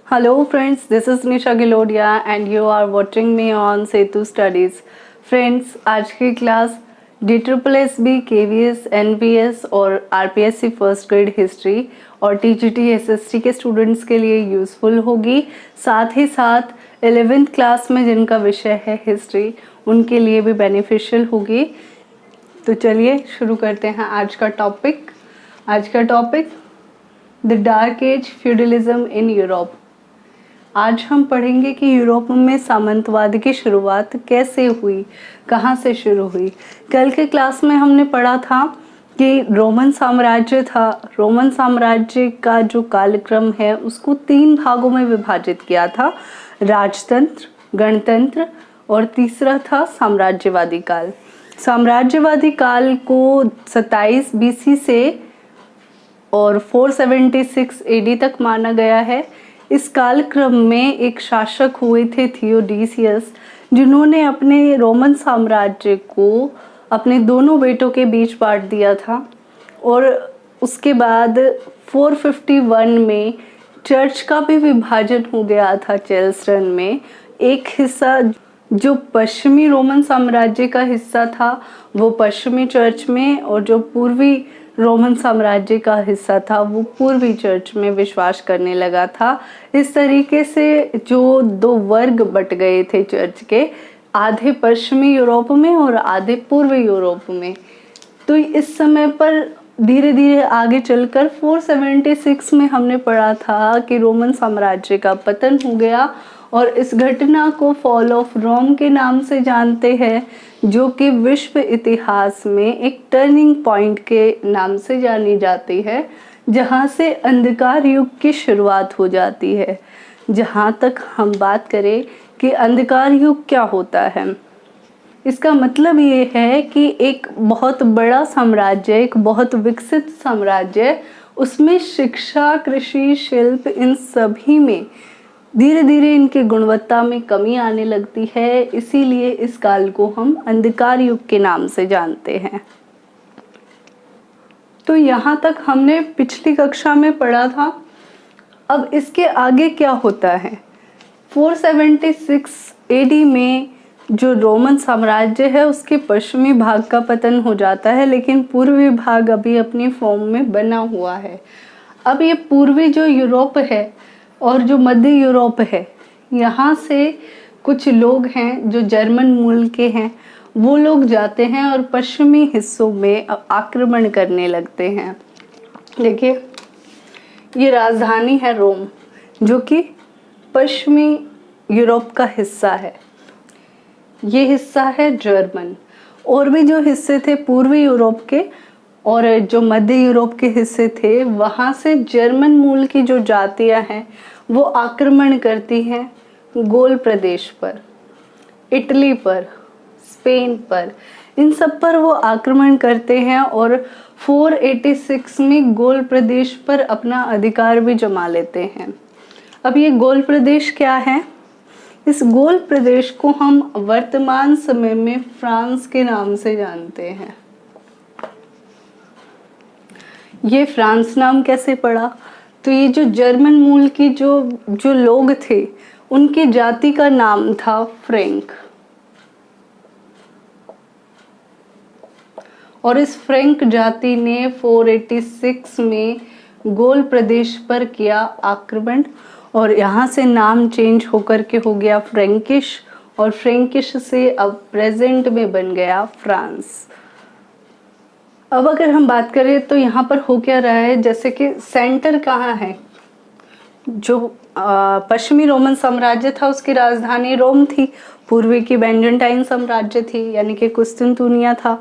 Hello friends, this is Nisha Gilodia and you are watching me on Setu Studies. Friends, आज की class DSSB, KVS, NVS और RPSC first grade history और TGT SST के students के लिए useful होगी। साथ ही साथ 11th क्लास में जिनका विषय है हिस्ट्री उनके लिए भी बेनिफिशियल होगी। तो चलिए शुरू करते हैं आज का topic. The dark age feudalism in Europe. आज हम पढ़ेंगे कि यूरोप में सामंतवाद की शुरुआत कैसे हुई, कहाँ से शुरू हुई। कल के क्लास में हमने पढ़ा था कि रोमन साम्राज्य था। रोमन साम्राज्य का जो कालक्रम है उसको 3 भागों में विभाजित किया था, राजतंत्र, गणतंत्र और तीसरा था साम्राज्यवादी काल। साम्राज्यवादी काल को 27 BC से और 476 AD तक माना गया है। इस कालक्रम में एक शासक हुए थे थियोडीसियस, जिन्होंने अपने रोमन साम्राज्य को अपने दोनों बेटों के बीच बांट दिया था। और उसके बाद 451 में चर्च का भी विभाजन हो गया था। चेल्सटन में एक हिस्सा जो पश्चिमी रोमन साम्राज्य का हिस्सा था वो पश्चिमी चर्च में, और जो पूर्वी रोमन साम्राज्य का हिस्सा था वो पूर्वी चर्च में विश्वास करने लगा था। इस तरीके से जो 2 वर्ग बट गए थे चर्च के, आधे पश्चिमी यूरोप में और आधे पूर्वी यूरोप में। तो इस समय पर धीरे धीरे आगे चलकर 476 में हमने पढ़ा था कि रोमन साम्राज्य का पतन हो गया, और इस घटना को फॉल ऑफ रोम के नाम से जानते हैं, जो कि विश्व इतिहास में एक टर्निंग पॉइंट के नाम से जानी जाती है, जहां से अंधकार युग की शुरुआत हो जाती है। जहां तक हम बात करें कि अंधकार युग क्या होता है, इसका मतलब ये है कि एक बहुत बड़ा साम्राज्य, एक बहुत विकसित साम्राज्य, उसमें शिक्षा, कृषि, शिल्प, इन सभी में धीरे धीरे इनकी गुणवत्ता में कमी आने लगती है। इसीलिए इस काल को हम अंधकार युग के नाम से जानते हैं। तो यहाँ तक हमने पिछली कक्षा में पढ़ा था। अब इसके आगे क्या होता है। 476 AD में जो रोमन साम्राज्य है उसके पश्चिमी भाग का पतन हो जाता है, लेकिन पूर्वी भाग अभी अपनी फॉर्म में बना हुआ है। अब ये पूर्वी जो यूरोप है और जो मध्य यूरोप है, यहाँ से कुछ लोग हैं जो जर्मन मूल के हैं, वो लोग जाते हैं और पश्चिमी हिस्सों में आक्रमण करने लगते हैं। देखिए, ये राजधानी है रोम, जो कि पश्चिमी यूरोप का हिस्सा है। ये हिस्सा है जर्मन। और भी जो हिस्से थे पूर्वी यूरोप के और जो मध्य यूरोप के हिस्से थे, वहाँ से जर्मन मूल की जो जातियाँ हैं वो आक्रमण करती हैं गोल प्रदेश पर, इटली पर, स्पेन पर, इन सब पर वो आक्रमण करते हैं और 486 में गोल प्रदेश पर अपना अधिकार भी जमा लेते हैं। अब ये गोल प्रदेश क्या है? इस गोल प्रदेश को हम वर्तमान समय में फ्रांस के नाम से जानते हैं। ये फ्रांस नाम कैसे पड़ा? तो ये जो जर्मन मूल की जो लोग थे, उनकी जाति का नाम था फ्रैंक, और इस फ्रैंक जाति ने 486 में गोल प्रदेश पर किया आक्रमण, और यहाँ से नाम चेंज होकर के हो गया फ्रैंकिश, और फ्रैंकिश से अब प्रेजेंट में बन गया फ्रांस। अब अगर हम बात करें तो यहाँ पर हो क्या रहा है, जैसे कि सेंटर कहाँ है। जो पश्चिमी रोमन साम्राज्य था उसकी राजधानी रोम थी, पूर्वी की बेंजेंटाइन साम्राज्य थी, यानी कि कुस्तुनतुनिया था।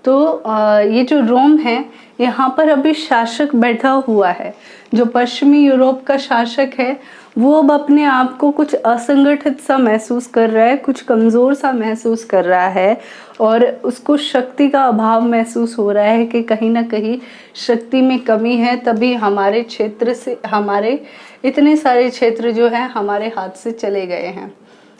तो ये जो रोम है, यहाँ पर अभी शासक बैठा हुआ है। जो पश्चिमी यूरोप का शासक है वो अब अपने आप को कुछ असंगठित सा महसूस कर रहा है, कुछ कमज़ोर सा महसूस कर रहा है, और उसको शक्ति का अभाव महसूस हो रहा है कि कहीं ना कहीं शक्ति में कमी है, तभी हमारे क्षेत्र से, हमारे इतने सारे क्षेत्र जो हैं हमारे हाथ से चले गए हैं।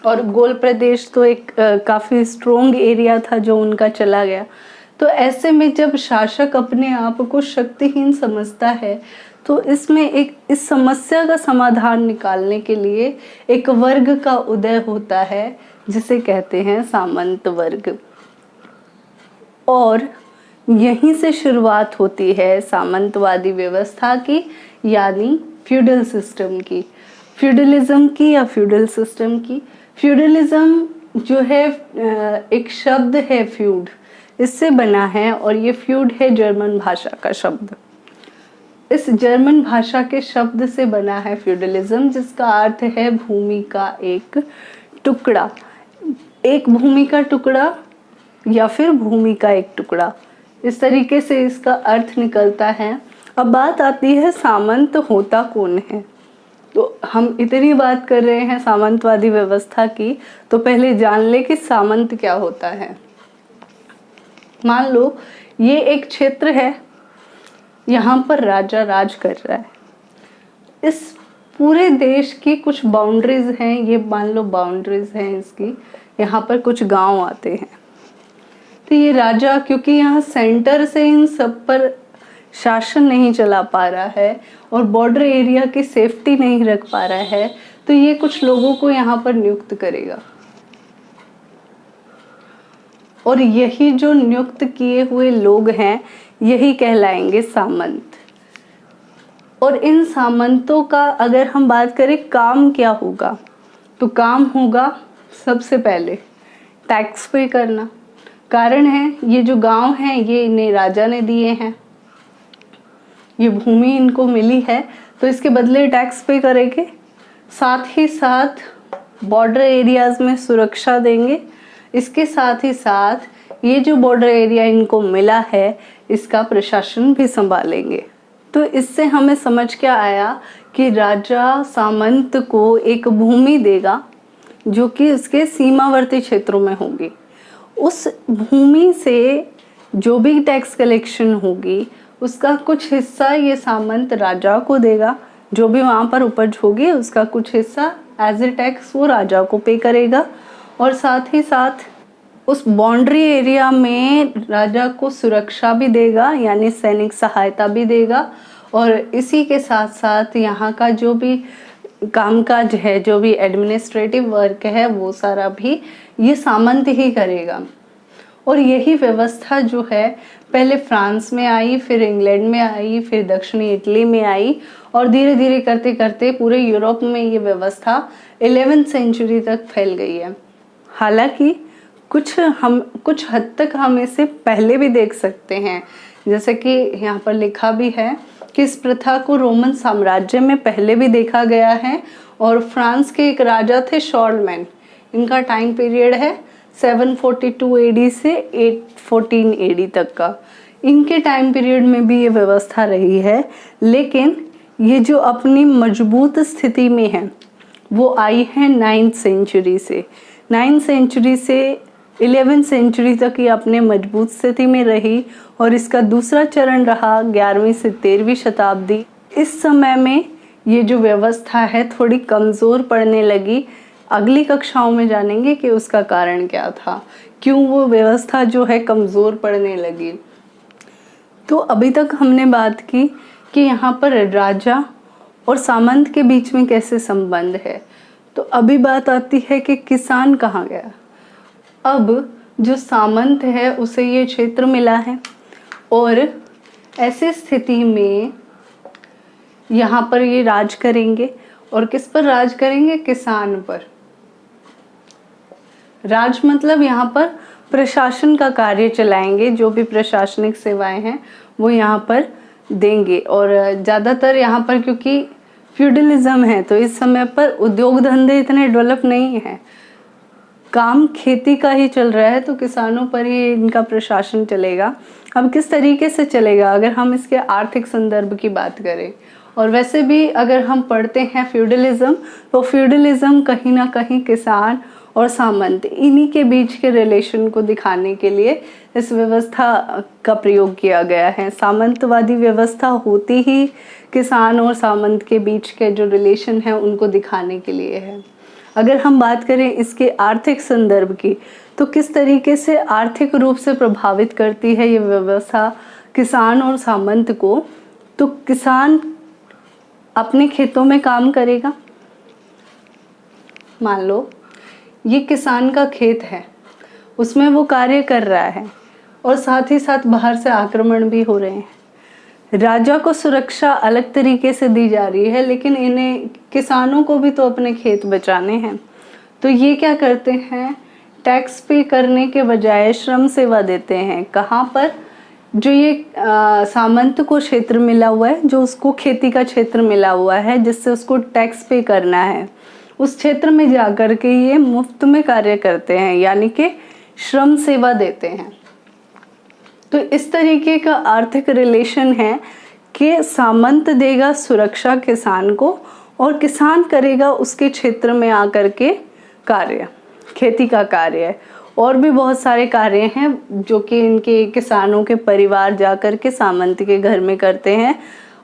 और गोल प्रदेश तो एक काफ़ी स्ट्रॉन्ग एरिया था जो उनका चला गया। तो ऐसे में जब शासक अपने आप को शक्तिहीन समझता है तो इसमें इस समस्या का समाधान निकालने के लिए एक वर्ग का उदय होता है जिसे कहते हैं सामंत वर्ग। और यहीं से शुरुआत होती है सामंतवादी व्यवस्था की, यानी फ्यूडल सिस्टम की, फ्यूडलिज्म की या फ्यूडल सिस्टम की। फ्यूडलिज्म जो है एक शब्द है फ्यूड, इससे बना है, और ये फ्यूड है जर्मन भाषा का शब्द। इस जर्मन भाषा के शब्द से बना है फ्यूडलिज्म, जिसका अर्थ है भूमि का एक टुकड़ा, एक भूमि का टुकड़ा या फिर भूमि का एक टुकड़ा, इस तरीके से इसका अर्थ निकलता है। अब बात आती है सामंत होता कौन है। तो हम इतनी बात कर रहे हैं सामंतवादी व्यवस्था की, तो पहले जान ले कि सामंत क्या होता है। मान लो ये एक क्षेत्र है, यहाँ पर राजा राज कर रहा है। इस पूरे देश की कुछ बाउंड्रीज हैं, ये मान लो बाउंड्रीज हैं इसकी, यहाँ पर कुछ गांव आते हैं। तो ये राजा क्योंकि यहाँ सेंटर से इन सब पर शासन नहीं चला पा रहा है और बॉर्डर एरिया की सेफ्टी नहीं रख पा रहा है, तो ये कुछ लोगों को यहाँ पर नियुक्त करेगा, और यही जो नियुक्त किए हुए लोग हैं यही कहलाएंगे सामंत। और इन सामंतों का अगर हम बात करें काम क्या होगा, तो काम होगा सबसे पहले टैक्स पे करना। कारण है ये जो गांव हैं ये इन्हें राजा ने दिए हैं, ये भूमि इनको मिली है, तो इसके बदले टैक्स पे करेंगे। साथ ही साथ बॉर्डर एरियाज में सुरक्षा देंगे। इसके साथ ही साथ ये जो बॉर्डर एरिया इनको मिला है इसका प्रशासन भी संभालेंगे। तो इससे हमें समझ क्या आया कि राजा सामंत को एक भूमि देगा जो कि उसके सीमावर्ती क्षेत्रों में होगी। उस भूमि से जो भी टैक्स कलेक्शन होगी उसका कुछ हिस्सा ये सामंत राजा को देगा, जो भी वहाँ पर उपज होगी उसका कुछ हिस्सा एज ए टैक्स वो राजा को पे करेगा। और साथ ही साथ उस बाउंड्री एरिया में राजा को सुरक्षा भी देगा, यानी सैनिक सहायता भी देगा। और इसी के साथ साथ यहाँ का जो भी कामकाज है, जो भी एडमिनिस्ट्रेटिव वर्क है, वो सारा भी ये सामंत ही करेगा। और यही व्यवस्था जो है पहले फ्रांस में आई, फिर इंग्लैंड में आई, फिर दक्षिणी इटली में आई, और धीरे धीरे करते करते पूरे यूरोप में ये व्यवस्था 11वीं सेंचुरी तक फैल गई है। हालांकि कुछ हद तक हम इसे पहले भी देख सकते हैं, जैसे कि यहाँ पर लिखा भी है कि इस प्रथा को रोमन साम्राज्य में पहले भी देखा गया है। और फ्रांस के एक राजा थे शॉर्लमैन, इनका टाइम पीरियड है 742 एडी से 814 एडी तक का। इनके टाइम पीरियड में भी ये व्यवस्था रही है, लेकिन ये जो अपनी मजबूत स्थिति में है वो आई है 9th सेंचुरी से। 9th सेंचुरी से 11वीं सेंचुरी तक ये अपने मजबूत स्थिति में रही, और इसका दूसरा चरण रहा 11वीं से 13वीं शताब्दी। इस समय में ये जो व्यवस्था है थोड़ी कमज़ोर पड़ने लगी। अगली कक्षाओं में जानेंगे कि उसका कारण क्या था, क्यों वो व्यवस्था जो है कमज़ोर पड़ने लगी। तो अभी तक हमने बात की कि यहाँ पर राजा और सामंत के बीच में कैसे संबंध है। तो अभी बात आती है कि किसान कहाँ गया। अब जो सामंत है उसे ये क्षेत्र मिला है, और ऐसी स्थिति में यहाँ पर ये राज करेंगे। और किस पर राज करेंगे? किसान पर। राज मतलब यहाँ पर प्रशासन का कार्य चलाएंगे, जो भी प्रशासनिक सेवाएं हैं वो यहाँ पर देंगे। और ज़्यादातर यहाँ पर क्योंकि फ्यूडलिज्म है तो इस समय पर उद्योग धंधे इतने डेवलप नहीं हैं, काम खेती का ही चल रहा है, तो किसानों पर ही इनका प्रशासन चलेगा। अब किस तरीके से चलेगा अगर हम इसके आर्थिक संदर्भ की बात करें, और वैसे भी अगर हम पढ़ते हैं फ्यूडलिज्म, तो फ्यूडलिज्म कहीं ना कहीं किसान और सामंत इन्हीं के बीच के रिलेशन को दिखाने के लिए इस व्यवस्था का प्रयोग किया गया है। सामंतवादी व्यवस्था होती ही किसान और सामंत के बीच के जो रिलेशन है उनको दिखाने के लिए है। अगर हम बात करें इसके आर्थिक संदर्भ की, तो किस तरीके से आर्थिक रूप से प्रभावित करती है ये व्यवस्था किसान और सामंत को। तो किसान अपने खेतों में काम करेगा। मान लो ये किसान का खेत है, उसमें वो कार्य कर रहा है और साथ ही साथ बाहर से आक्रमण भी हो रहे हैं। राजा को सुरक्षा अलग तरीके से दी जा रही है, लेकिन इन्हें किसानों को भी तो अपने खेत बचाने हैं। तो ये क्या करते हैं, टैक्स पे करने के बजाय श्रम सेवा देते हैं। कहाँ पर, जो ये सामंत को क्षेत्र मिला हुआ है, जो उसको खेती का क्षेत्र मिला हुआ है जिससे उसको टैक्स पे करना है, उस क्षेत्र में जाकर के ये मुफ्त में कार्य करते हैं, यानी कि श्रम सेवा देते हैं। तो इस तरीके का आर्थिक रिलेशन है कि सामंत देगा सुरक्षा किसान को और किसान करेगा उसके क्षेत्र में आकर के कार्य, खेती का कार्य। और भी बहुत सारे कार्य हैं जो कि इनके किसानों के परिवार जाकर के सामंत के घर में करते हैं।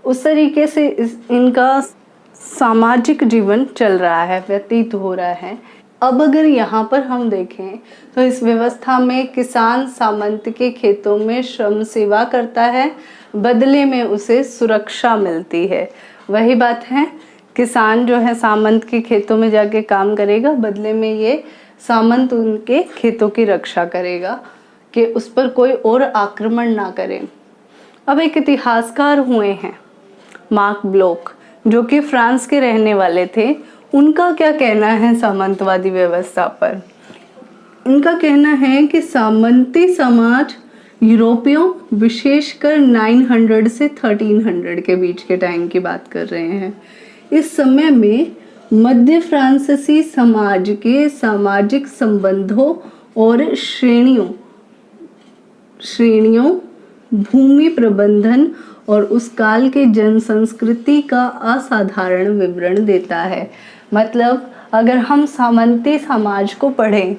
उस तरीके से इनका सामाजिक जीवन चल रहा है, व्यतीत हो रहा है। अब अगर यहाँ पर हम देखें तो इस व्यवस्था में किसान सामंत के खेतों में श्रम सेवा करता है, बदले में उसे सुरक्षा मिलती है। वही बात है, किसान जो है सामंत के खेतों में जाके काम करेगा, बदले में ये सामंत उनके खेतों की रक्षा करेगा कि उस पर कोई और आक्रमण ना करे। अब एक इतिहासकार हुए हैं मार्क ब्लॉक, जो कि फ्रांस के रहने वाले थे। उनका क्या कहना है सामंतवादी व्यवस्था पर? इनका कहना है कि सामंती समाज यूरोपियों, विशेषकर 900 से 1300 के बीच के टाइम की बात कर रहे हैं, इस समय में मध्य फ्रांसीसी समाज के सामाजिक संबंधों और श्रेणियों, भूमि प्रबंधन और उस काल के जन संस्कृति का असाधारण विवरण देता है। मतलब अगर हम सामंती समाज को पढ़ें,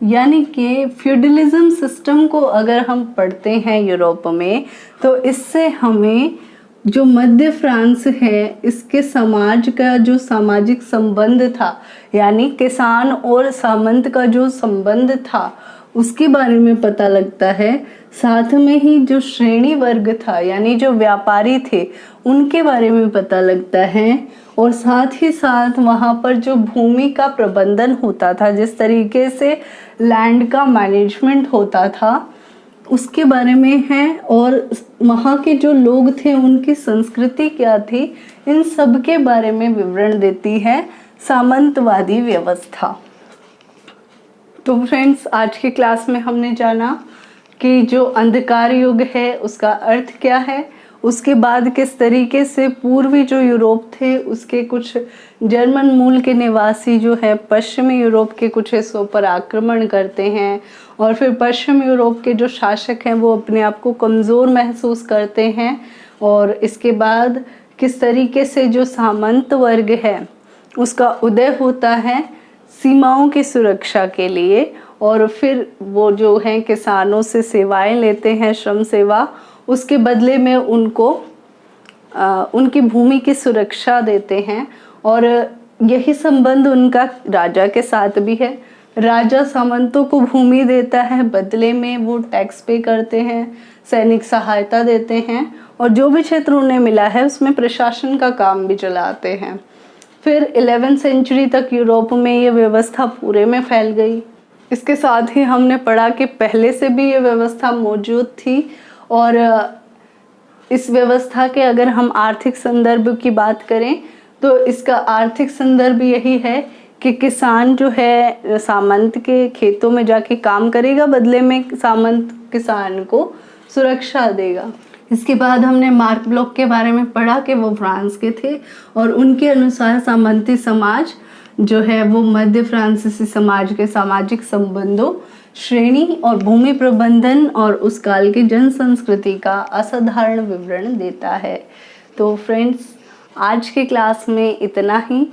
यानी कि फ्यूडलिज्म सिस्टम को अगर हम पढ़ते हैं यूरोप में, तो इससे हमें जो मध्य फ्रांस है इसके समाज का जो सामाजिक संबंध था, यानी किसान और सामंत का जो संबंध था, उसके बारे में पता लगता है। साथ में ही जो श्रेणी वर्ग था, यानी जो व्यापारी थे, उनके बारे में पता लगता है। और साथ ही साथ वहाँ पर जो भूमि का प्रबंधन होता था, जिस तरीके से लैंड का मैनेजमेंट होता था, उसके बारे में है। और वहाँ के जो लोग थे उनकी संस्कृति क्या थी, इन सब के बारे में विवरण देती है सामंतवादी व्यवस्था। तो फ्रेंड्स, आज की क्लास में हमने जाना कि जो अंधकार युग है उसका अर्थ क्या है, उसके बाद किस तरीके से पूर्वी जो यूरोप थे उसके कुछ जर्मन मूल के निवासी जो है पश्चिमी यूरोप के कुछ हिस्सों पर आक्रमण करते हैं, और फिर पश्चिम यूरोप के जो शासक हैं वो अपने आप को कमज़ोर महसूस करते हैं। और इसके बाद किस तरीके से जो सामंत वर्ग है उसका उदय होता है सीमाओं की सुरक्षा के लिए, और फिर वो जो हैं किसानों से सेवाएं लेते हैं, श्रम सेवा, उसके बदले में उनको उनकी भूमि की सुरक्षा देते हैं। और यही संबंध उनका राजा के साथ भी है। राजा सामंतों को भूमि देता है, बदले में वो टैक्स पे करते हैं, सैनिक सहायता देते हैं, और जो भी क्षेत्र उन्हें मिला है उसमें प्रशासन का काम भी चलाते हैं। फिर 11वीं सेंचुरी तक यूरोप में ये व्यवस्था पूरे में फैल गई। इसके साथ ही हमने पढ़ा कि पहले से भी ये व्यवस्था मौजूद थी, और इस व्यवस्था के अगर हम आर्थिक संदर्भ की बात करें तो इसका आर्थिक संदर्भ यही है कि किसान जो है सामंत के खेतों में जाके काम करेगा, बदले में सामंत किसान को सुरक्षा देगा। इसके बाद हमने मार्क ब्लॉक के बारे में पढ़ा कि वो फ्रांस के थे, और उनके अनुसार सामंती समाज जो है वो मध्य फ्रांसीसी समाज के सामाजिक संबंधों, श्रेणी और भूमि प्रबंधन और उस काल की जन संस्कृति का असाधारण विवरण देता है। तो फ्रेंड्स, आज की क्लास में इतना ही।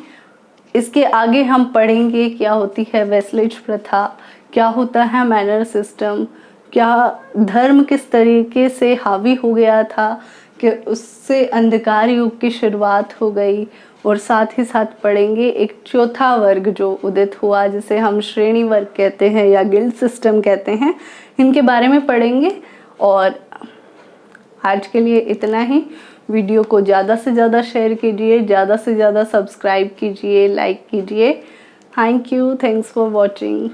इसके आगे हम पढ़ेंगे क्या होती है वेस्लेज प्रथा, क्या होता है मैनर सिस्टम, क्या धर्म किस तरीके से हावी हो गया था कि उससे अंधकार युग की शुरुआत हो गई, और साथ ही साथ पढ़ेंगे एक चौथा वर्ग जो उदित हुआ, जिसे हम श्रेणी वर्ग कहते हैं या गिल्ड सिस्टम कहते हैं, इनके बारे में पढ़ेंगे। और आज के लिए इतना ही। वीडियो को ज़्यादा से ज़्यादा शेयर कीजिए, ज़्यादा से ज़्यादा सब्सक्राइब कीजिए, लाइक कीजिए। Thank you, thanks for watching.